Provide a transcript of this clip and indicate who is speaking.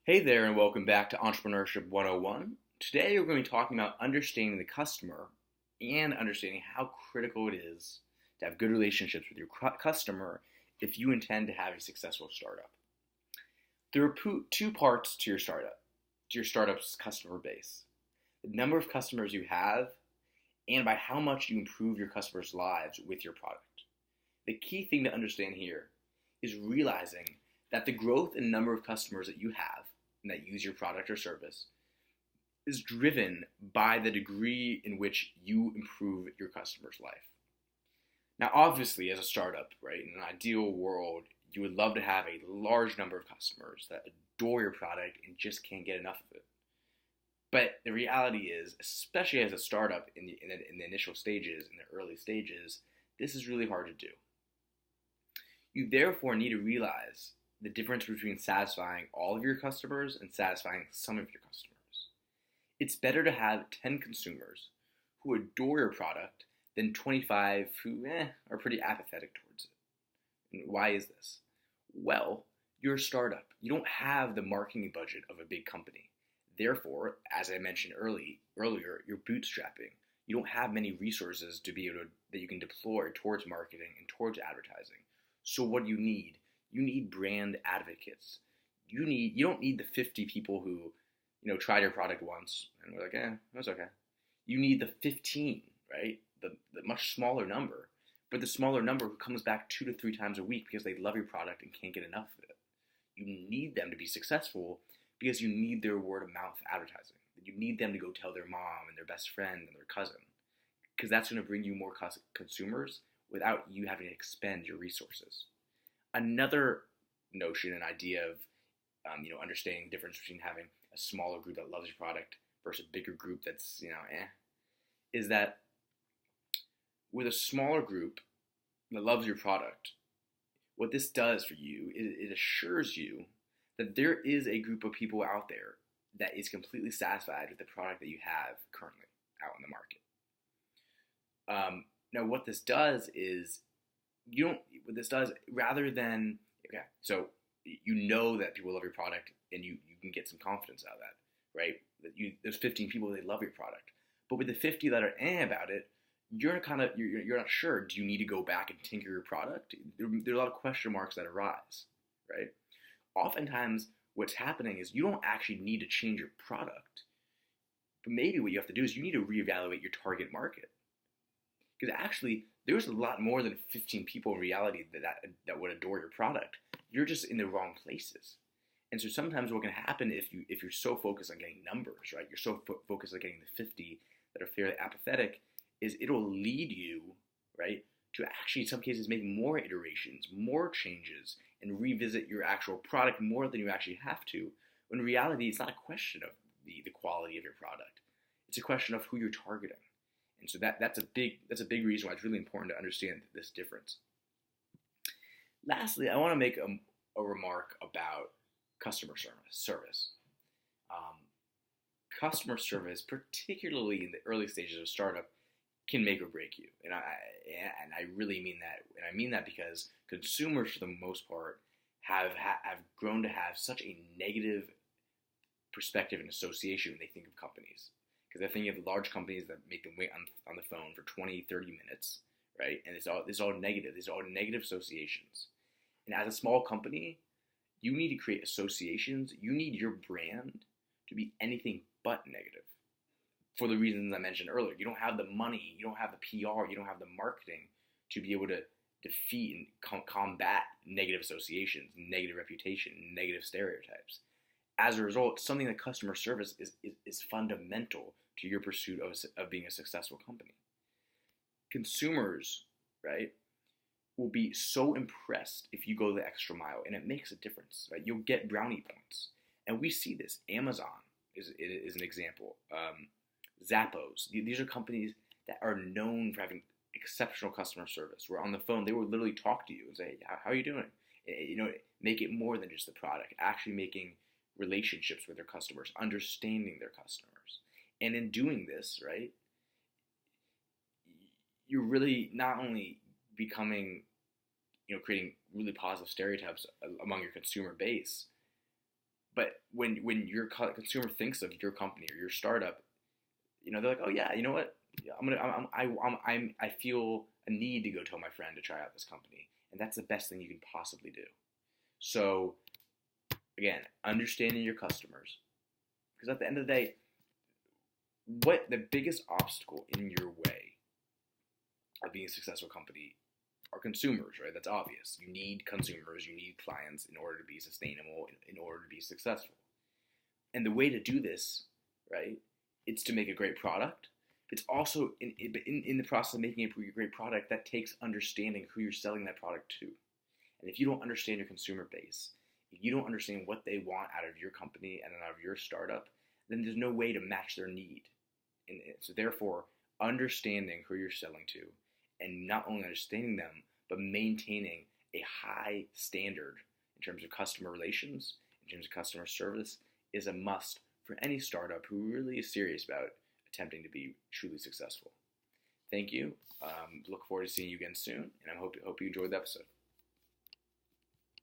Speaker 1: Hey there, and welcome back to Entrepreneurship 101. Today, we're going to be talking about understanding the customer and understanding how critical it is to have good relationships with your customer if you intend to have a successful startup. There are two parts to your startup's customer base: the number of customers you have, and by how much you improve your customers' lives with your product. The key thing to understand here is realizing that the growth in number of customers that you have and that use your product or service is driven by the degree in which you improve your customer's life. Now, obviously, as a startup, right, in an ideal world, you would love to have a large number of customers that adore your product and just can't get enough of it. But the reality is, especially as a startup in the initial stages, in the early stages, this is really hard to do. You therefore need to realize the difference between satisfying all of your customers and satisfying some of your customers. It's better to have 10 consumers who adore your product than 25 who are pretty apathetic towards it. And why is this? Well, you're a startup. You don't have the marketing budget of a big company. Therefore, as I mentioned earlier, you're bootstrapping. You don't have many resources to be able to, that you can deploy towards marketing and towards advertising. So what do you need? You need brand advocates. You don't need the 50 people who, tried your product once and were like, that's okay. You need the 15, right? The much smaller number, but the smaller number who comes back 2 to 3 times a week because they love your product and can't get enough of it. You need them to be successful because you need their word of mouth advertising. You need them to go tell their mom and their best friend and their cousin, because that's going to bring you more consumers without you having to expend your resources. Another notion and idea of understanding the difference between having a smaller group that loves your product versus a bigger group that's is that with a smaller group that loves your product, what this does for you is it assures you that there is a group of people out there that is completely satisfied with the product that you have currently out in the market. Now, what this does is rather than, so you know that people love your product and you can get some confidence out of that, right? There's 15 people that love your product, but with the 50 that are about it, you're not sure. Do you need to go back and tinker your product? There are a lot of question marks that arise, right? Oftentimes, what's happening is you don't actually need to change your product, but maybe what you have to do is you need to reevaluate your target market. Because actually, there's a lot more than 15 people in reality that would adore your product. You're just in the wrong places. And so sometimes what can happen if you're so focused on getting numbers, right? You're so focused on getting the 50 that are fairly apathetic, is it'll lead you, right, to actually in some cases make more iterations, more changes, and revisit your actual product more than you actually have to. When in reality, it's not a question of the quality of your product. It's a question of who you're targeting. And so that's a big reason why it's really important to understand this difference. Lastly, I want to make a remark about customer service. Customer service, particularly in the early stages of a startup, can make or break you. And I really mean that. And I mean that because consumers, for the most part, have grown to have such a negative perspective and association when they think of companies. Because they're thinking of large companies that make them wait on the phone for 20, 30 minutes, right? And it's all negative. These are all negative associations. And as a small company, you need to create associations. You need your brand to be anything but negative. For the reasons I mentioned earlier, you don't have the money, you don't have the PR, you don't have the marketing to be able to defeat and combat negative associations, negative reputation, negative stereotypes. As a result, something like customer service is fundamental to your pursuit of being a successful company. Consumers, right, will be so impressed if you go the extra mile, and it makes a difference, right? You'll get brownie points. And we see this. Amazon is an example. Zappos. These are companies that are known for having exceptional customer service. Where on the phone, they will literally talk to you and say, how are you doing? Make it more than just the product. Actually making relationships with their customers, understanding their customers. And in doing this, right, you're really not only becoming, creating really positive stereotypes among your consumer base, But when your consumer thinks of your company or your startup, they're like, oh yeah, you know what? Yeah, I feel a need to go tell my friend to try out this company, and that's the best thing you can possibly do. So again, understanding your customers, because at the end of the day, what the biggest obstacle in your way of being a successful company are consumers, right? That's obvious. You need consumers, you need clients in order to be sustainable, in order to be successful. And the way to do this, right, it's to make a great product. It's also in the process of making a great product, that takes understanding who you're selling that product to. And if you don't understand your consumer base, if you don't understand what they want out of your company and out of your startup, then there's no way to match their need. And so therefore, understanding who you're selling to, and not only understanding them, but maintaining a high standard in terms of customer relations, in terms of customer service, is a must for any startup who really is serious about attempting to be truly successful. Thank you. Look forward to seeing you again soon, and I hope you enjoyed the episode.